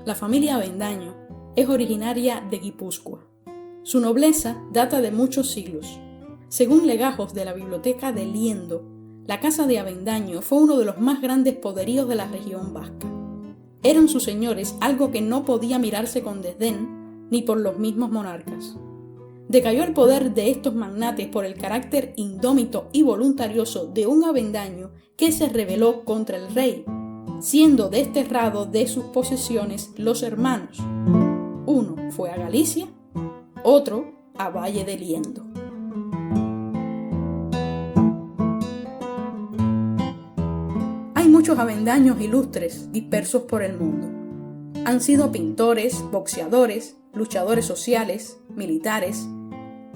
La familia Avendaño es originaria de Guipúzcoa. Su nobleza data de muchos siglos. Según legajos de la Biblioteca de Liendo, la casa de Avendaño fue uno de los más grandes poderíos de la región vasca. Eran sus señores algo que no podía mirarse con desdén ni por los mismos monarcas. Decayó el poder de estos magnates por el carácter indómito y voluntarioso de un Avendaño que se rebeló contra el rey, siendo desterrado de sus posesiones los hermanos. Uno fue a Galicia, otro a Valle de Liendo. Hay muchos avendaños ilustres dispersos por el mundo. Han sido pintores, boxeadores, luchadores sociales, militares.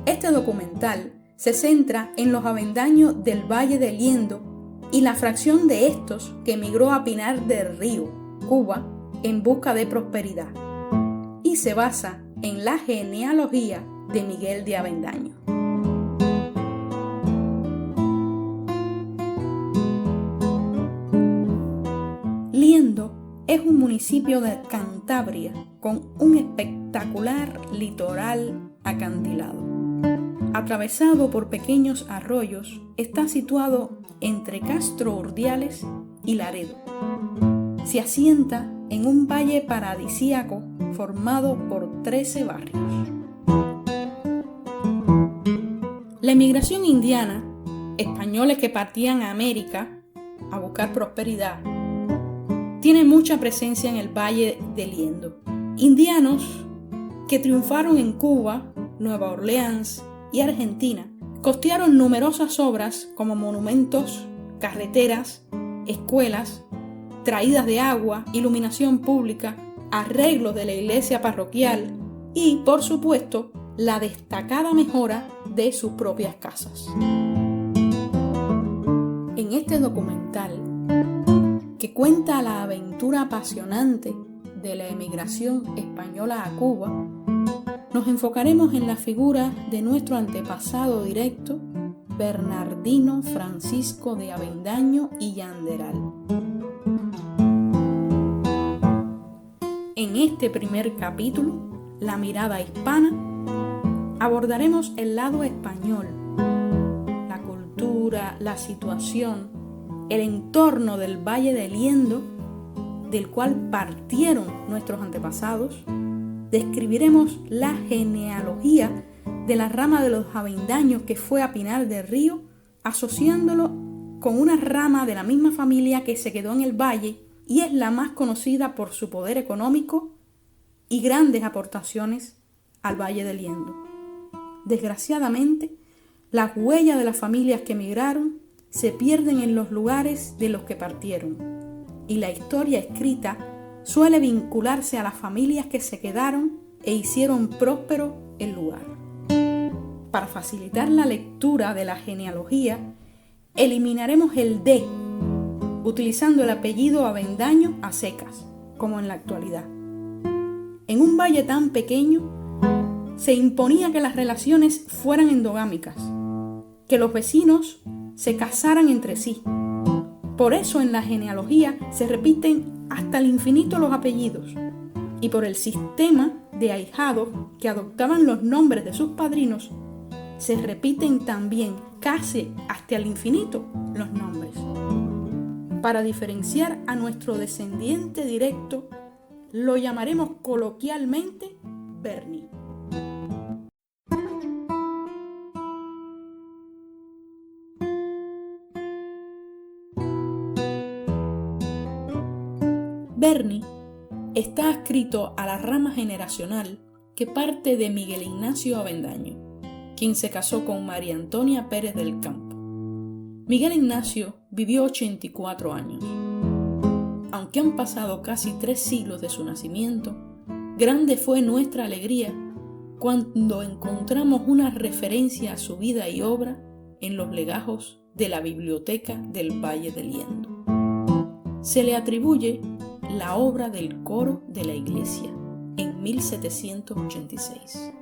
Este documental se centra en los avendaños del Valle de Liendo y la fracción de estos que emigró a Pinar del Río, Cuba, en busca de prosperidad, y se basa en la genealogía de Miguel de Avendaño. Liendo es un municipio de Cantabria con un espectacular litoral acantilado. Atravesado por pequeños arroyos, está situado entre Castro Urdiales y Laredo. Se asienta en un valle paradisíaco formado por 13 barrios. La emigración indiana, españoles que partían a América a buscar prosperidad, tiene mucha presencia en el Valle de Liendo. Indianos que triunfaron en Cuba, Nueva Orleans y Argentina, costearon numerosas obras como monumentos, carreteras, escuelas, traídas de agua, iluminación pública, arreglos de la iglesia parroquial y, por supuesto, la destacada mejora de sus propias casas. En este documental, que cuenta la aventura apasionante de la emigración española a Cuba, nos enfocaremos en la figura de nuestro antepasado directo, Bernardino Francisco de Avendaño y Yanderal. En este primer capítulo, La mirada hispana, abordaremos el lado español, la cultura, la situación, el entorno del Valle de Liendo, del cual partieron nuestros antepasados. Describiremos la genealogía de la rama de los avendaños que fue a Pinar del Río, asociándolo con una rama de la misma familia que se quedó en el valle y es la más conocida por su poder económico y grandes aportaciones al Valle de Liendo. Desgraciadamente, las huellas de las familias que emigraron se pierden en los lugares de los que partieron, y la historia escrita suele vincularse a las familias que se quedaron e hicieron próspero el lugar. Para facilitar la lectura de la genealogía, eliminaremos el D, utilizando el apellido Avendaño a secas, como en la actualidad. En un valle tan pequeño, se imponía que las relaciones fueran endogámicas, que los vecinos se casaran entre sí. Por eso en la genealogía se repiten hasta el infinito los apellidos, y por el sistema de ahijados que adoptaban los nombres de sus padrinos, se repiten también casi hasta el infinito los nombres. Para diferenciar a nuestro descendiente directo, lo llamaremos coloquialmente Berni. Berni está adscrito a la rama generacional que parte de Miguel Ignacio Avendaño, quien se casó con María Antonia Pérez del Campo. Miguel Ignacio vivió 84 años. Aunque han pasado casi 3 siglos de su nacimiento, grande fue nuestra alegría cuando encontramos una referencia a su vida y obra en los legajos de la Biblioteca del Valle de Liendo. Se le atribuye la obra del coro de la iglesia en 1786.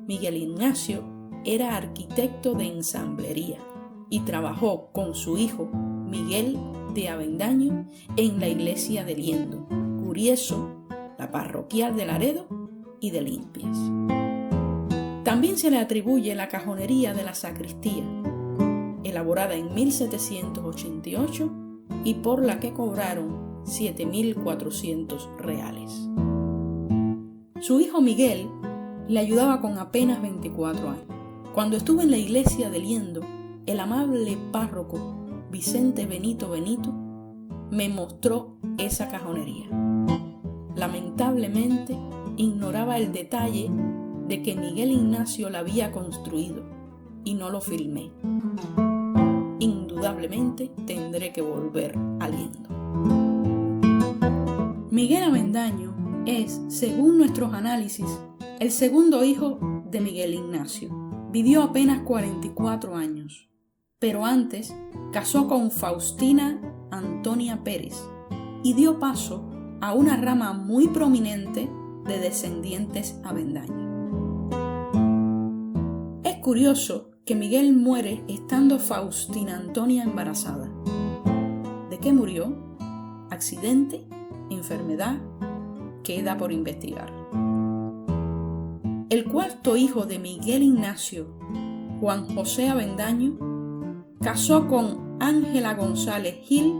Miguel Ignacio era arquitecto de ensamblería y trabajó con su hijo Miguel de Avendaño en la iglesia de Liendo. Curioso la parroquial de Laredo y de Limpias. También se le atribuye la cajonería de la sacristía, elaborada en 1788 y por la que cobraron 7.400 reales. Su hijo Miguel le ayudaba con apenas 24 años. Cuando estuve en la iglesia de Liendo, el amable párroco Vicente Benito me mostró esa cajonería. Lamentablemente, ignoraba el detalle de que Miguel Ignacio la había construido y no lo filmé. Indudablemente tendré que volver a Liendo. Miguel Avendaño es, según nuestros análisis, el segundo hijo de Miguel Ignacio. Vivió apenas 44 años, pero antes casó con Faustina Antonia Pérez y dio paso a una rama muy prominente de descendientes Avendaño. Es curioso que Miguel muere estando Faustina Antonia embarazada. ¿De qué murió? ¿Accidente? ¿Enfermedad? Queda por investigar. El cuarto hijo de Miguel Ignacio, Juan José Avendaño, casó con Ángela González Gil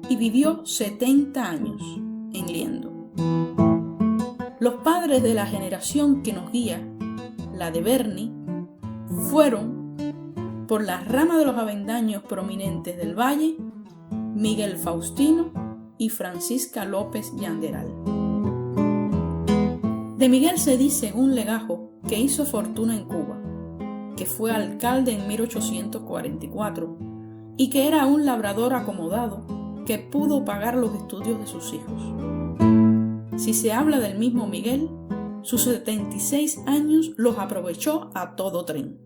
y vivió 70 años en Liendo. Los padres de la generación que nos guía, la de Berni, fueron, por la rama de los Avendaños prominentes del Valle, Miguel Faustino y Francisca López Yanderal. De Miguel se dice en un legajo que hizo fortuna en Cuba, que fue alcalde en 1844 y que era un labrador acomodado que pudo pagar los estudios de sus hijos. Si se habla del mismo Miguel, sus 76 años los aprovechó a todo tren.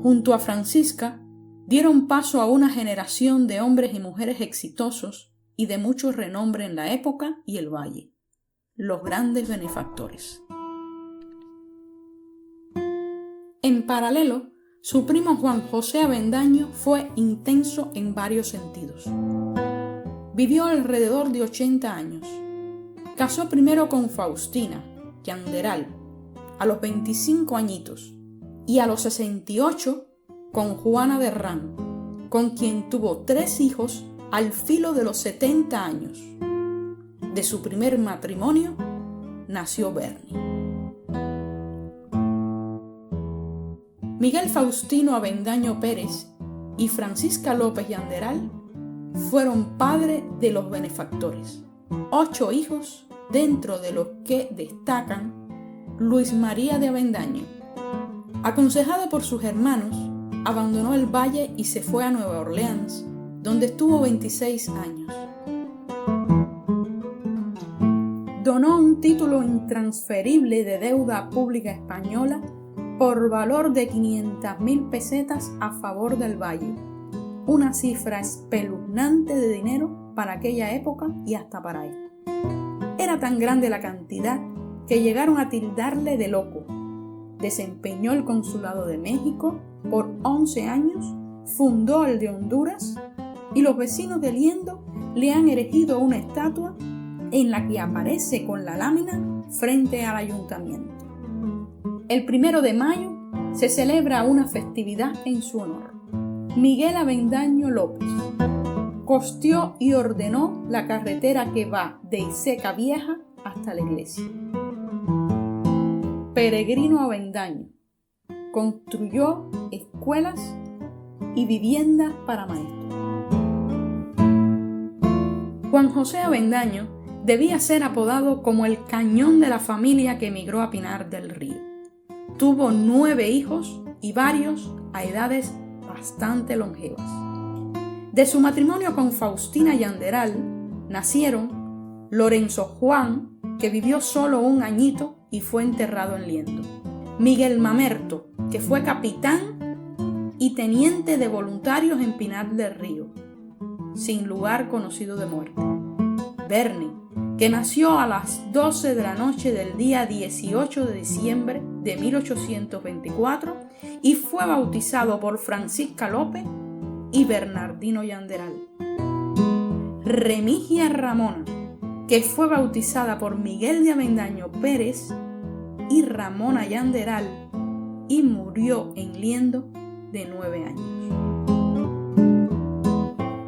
Junto a Francisca, dieron paso a una generación de hombres y mujeres exitosos y de mucho renombre en la época y el valle, los grandes benefactores. En paralelo, su primo Juan José Avendaño fue intenso en varios sentidos. Vivió alrededor de 80 años. Casó primero con Faustina Yanderal a los 25 añitos y a los 68 con Juana de Herrán, con quien tuvo 3 hijos al filo de los 70 años. De su primer matrimonio nació Berni. Miguel Faustino Avendaño Pérez y Francisca López Yanderal fueron padres de los benefactores. 8 hijos, dentro de los que destacan Luis María de Avendaño. Aconsejado por sus hermanos, abandonó el valle y se fue a Nueva Orleans, donde estuvo 26 años. Donó un título intransferible de deuda pública española por valor de 500.000 pesetas a favor del valle, una cifra espeluznante de dinero para aquella época y hasta para él. Era tan grande la cantidad que llegaron a tildarle de loco. Desempeñó el Consulado de México por 11 años, fundó el de Honduras y los vecinos de Liendo le han erigido una estatua en la que aparece con la lámina frente al ayuntamiento. El 1 de mayo se celebra una festividad en su honor. Miguel Avendaño López costeó y ordenó la carretera que va de Iseca Vieja hasta la iglesia. Peregrino Avendaño construyó escuelas y viviendas para maestros. Juan José Avendaño debía ser apodado como el cañón de la familia que emigró a Pinar del Río. Tuvo 9 hijos y varios a edades bastante longevas. De su matrimonio con Faustina Yanderal nacieron Lorenzo Juan, que vivió solo 1 añito y fue enterrado en Liendo; Miguel Mamerto, que fue capitán y teniente de voluntarios en Pinar del Río, sin lugar conocido de muerte; Berni, que nació a las 12 de la noche del día 18 de diciembre de 1824 y fue bautizado por Francisca López y Bernardino Yanderal; Remigia Ramona, que fue bautizada por Miguel de Avendaño Pérez y Ramona Yanderal y murió en Liendo de 9 años.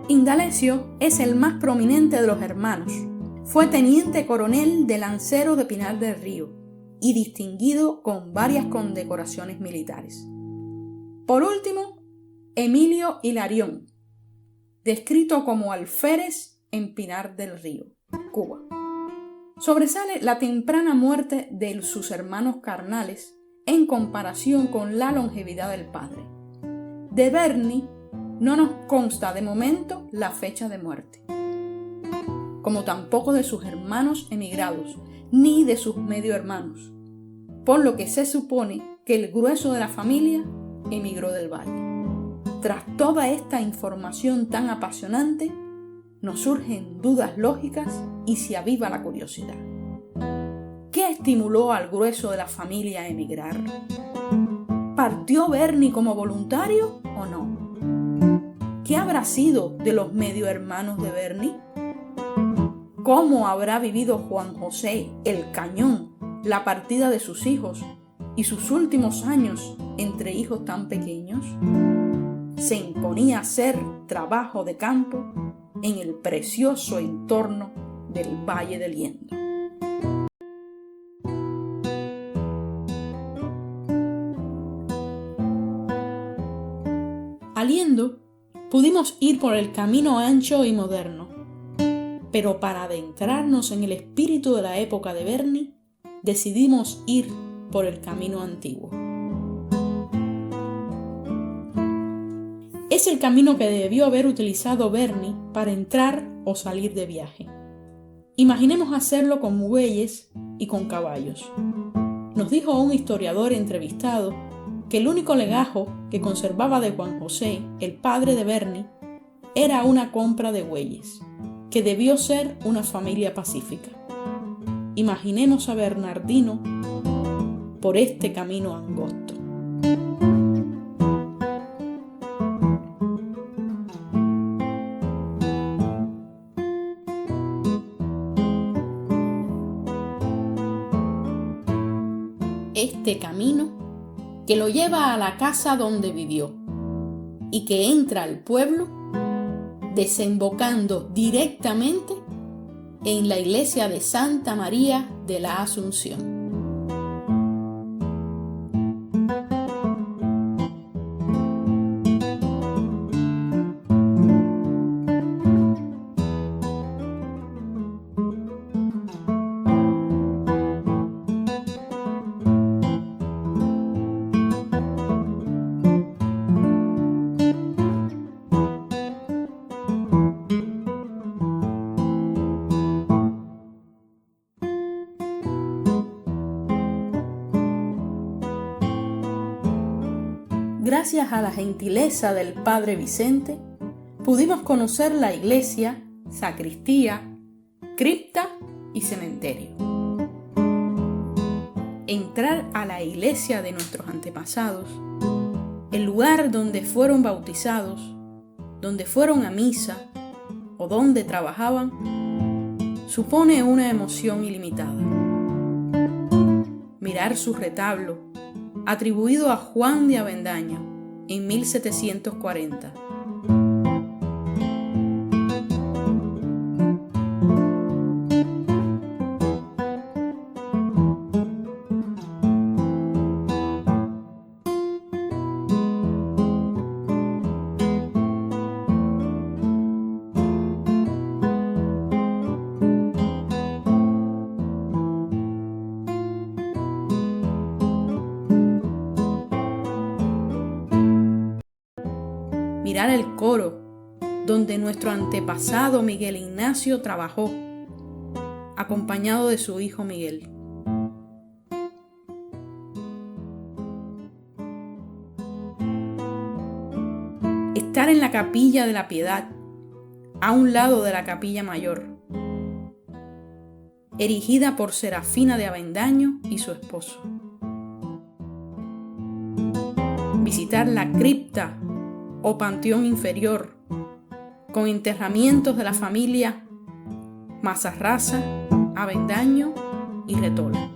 Indalecio es el más prominente de los hermanos. Fue teniente coronel de Lanceros de Pinar del Río y distinguido con varias condecoraciones militares. Por último, Emilio Hilarión, descrito como alférez en Pinar del Río, Cuba. Sobresale la temprana muerte de sus hermanos carnales en comparación con la longevidad del padre. De Berni no nos consta de momento la fecha de muerte, como tampoco de sus hermanos emigrados, ni de sus medio hermanos, por lo que se supone que el grueso de la familia emigró del valle. Tras toda esta información tan apasionante, nos surgen dudas lógicas y se aviva la curiosidad. ¿Qué estimuló al grueso de la familia a emigrar? ¿Partió Berni como voluntario o no? ¿Qué habrá sido de los medio hermanos de Berni? ¿Cómo habrá vivido Juan José el Cañón la partida de sus hijos y sus últimos años entre hijos tan pequeños? Se imponía hacer trabajo de campo en el precioso entorno del Valle de Liendo. A Liendo pudimos ir por el camino ancho y moderno, pero para adentrarnos en el espíritu de la época de Berni, decidimos ir por el camino antiguo. Es el camino que debió haber utilizado Berni para entrar o salir de viaje. Imaginemos hacerlo con bueyes y con caballos. Nos dijo un historiador entrevistado que el único legajo que conservaba de Juan José, el padre de Berni, era una compra de bueyes, que debió ser una familia pacífica. Imaginemos a Bernardino por este camino angosto. Este camino que lo lleva a la casa donde vivió y que entra al pueblo desembocando directamente en la iglesia de Santa María de la Asunción. Gracias a la gentileza del padre Vicente, pudimos conocer la iglesia, sacristía, cripta y cementerio. Entrar a la iglesia de nuestros antepasados, el lugar donde fueron bautizados, donde fueron a misa o donde trabajaban, supone una emoción ilimitada. Mirar su retablo, atribuido a Juan de Avendaño en 1740. Mirar el coro donde nuestro antepasado Miguel Ignacio trabajó, acompañado de su hijo Miguel. Estar en la capilla de la Piedad, a un lado de la capilla mayor, erigida por Serafina de Avendaño y su esposo. Visitar la cripta o panteón inferior, con enterramientos de la familia Mazarrasa, Avendaño y Retola.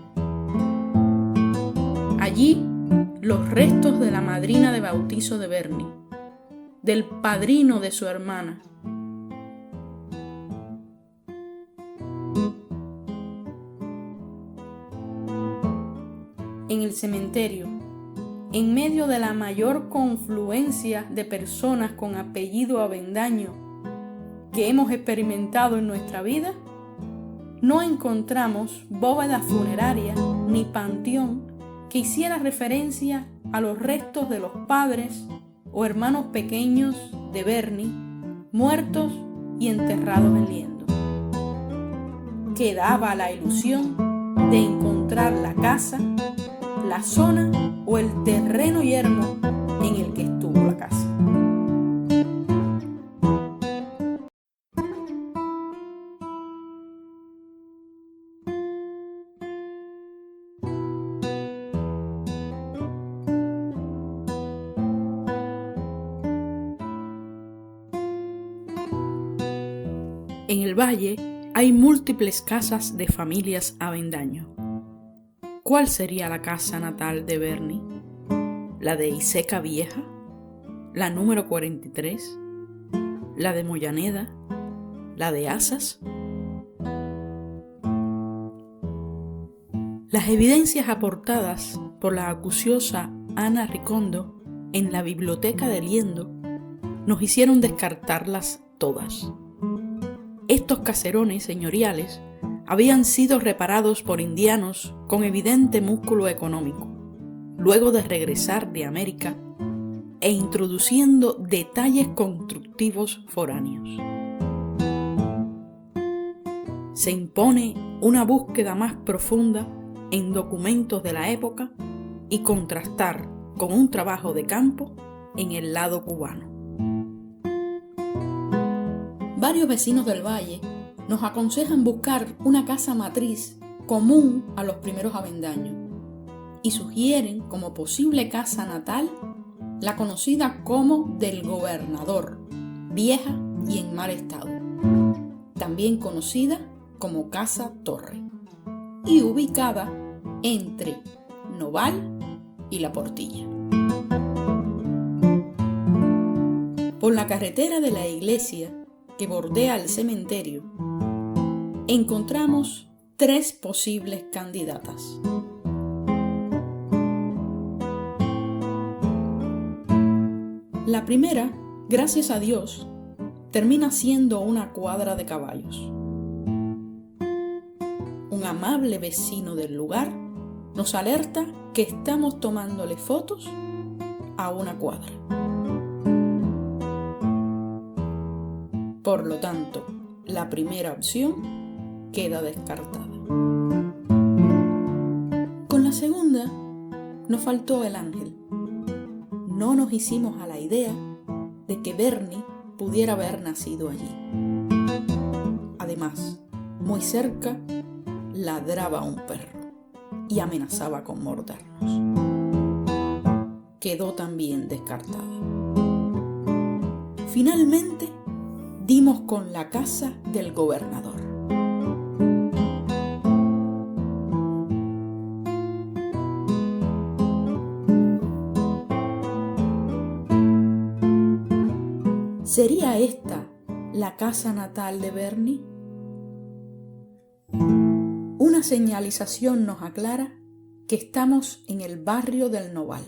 Allí, los restos de la madrina de bautizo de Bernie, del padrino de su hermana. En el cementerio, en medio de la mayor confluencia de personas con apellido Avendaño que hemos experimentado en nuestra vida, no encontramos bóveda funeraria ni panteón que hiciera referencia a los restos de los padres o hermanos pequeños de Bernie, muertos y enterrados en liendo. Quedaba la ilusión de encontrar la casa, la zona o el terreno yermo en el que estuvo la casa. En el valle hay múltiples casas de familias Avendaño. ¿Cuál sería la casa natal de Bernie? ¿La de Iseca Vieja? ¿La número 43? ¿La de Mollaneda? ¿La de Asas? Las evidencias aportadas por la acuciosa Ana Ricondo en la biblioteca de Liendo nos hicieron descartarlas todas. Estos caserones señoriales habían sido reparados por indianos con evidente músculo económico, luego de regresar de América e introduciendo detalles constructivos foráneos. Se impone una búsqueda más profunda en documentos de la época y contrastar con un trabajo de campo en el lado cubano. Varios vecinos del valle nos aconsejan buscar una casa matriz común a los primeros Avendaños y sugieren como posible casa natal la conocida como del Gobernador, vieja y en mal estado, también conocida como Casa Torre y ubicada entre Noval y La Portilla. Por la carretera de la iglesia que bordea el cementerio, encontramos 3 posibles candidatas. La primera, gracias a Dios, termina siendo una cuadra de caballos. Un amable vecino del lugar nos alerta que estamos tomándole fotos a una cuadra. Por lo tanto, la primera opción queda descartada. Con la segunda, nos faltó el ángel. No nos hicimos a la idea de que Bernie pudiera haber nacido allí. Además, muy cerca, ladraba un perro y amenazaba con mordernos. Quedó también descartada. Finalmente, dimos con la casa del gobernador. ¿Sería esta la casa natal de Bernie? Una señalización nos aclara que estamos en el barrio del Noval.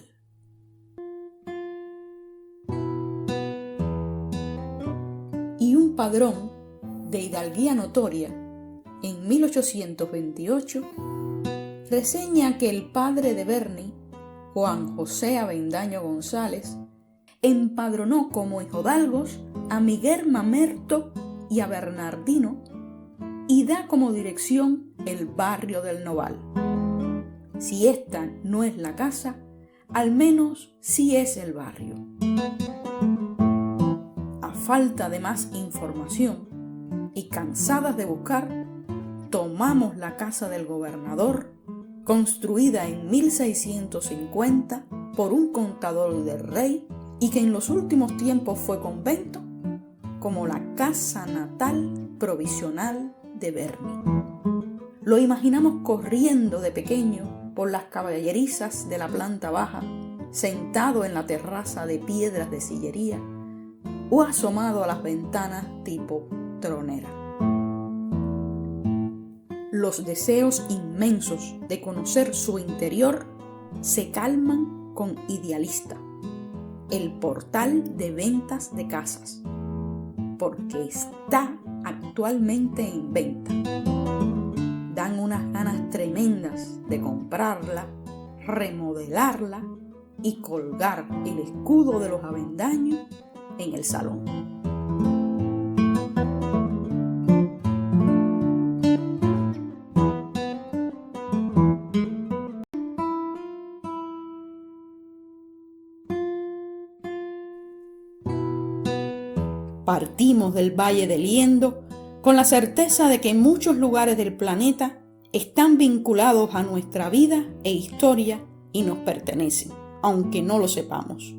Y un padrón de hidalguía notoria en 1828 reseña que el padre de Bernie, Juan José Avendaño González, empadronó como hijodalgos a Miguel Mamerto y a Bernardino y da como dirección el barrio del Noval. Si esta no es la casa, al menos sí es el barrio. A falta de más información y cansadas de buscar, tomamos la casa del gobernador, construida en 1650 por un contador del rey y que en los últimos tiempos fue convento, como la casa natal provisional de Bernie. Lo imaginamos corriendo de pequeño por las caballerizas de la planta baja, sentado en la terraza de piedras de sillería o asomado a las ventanas tipo tronera. Los deseos inmensos de conocer su interior se calman con Idealista, el portal de ventas de casas, porque está actualmente en venta. Dan unas ganas tremendas de comprarla, remodelarla y colgar el escudo de los Avendaños en el salón. Partimos del Valle de Liendo con la certeza de que muchos lugares del planeta están vinculados a nuestra vida e historia y nos pertenecen, aunque no lo sepamos.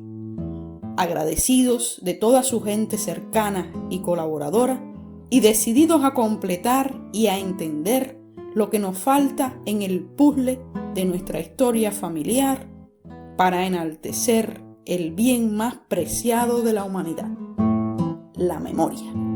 Agradecidos de toda su gente cercana y colaboradora y decididos a completar y a entender lo que nos falta en el puzzle de nuestra historia familiar para enaltecer el bien más preciado de la humanidad: la memoria.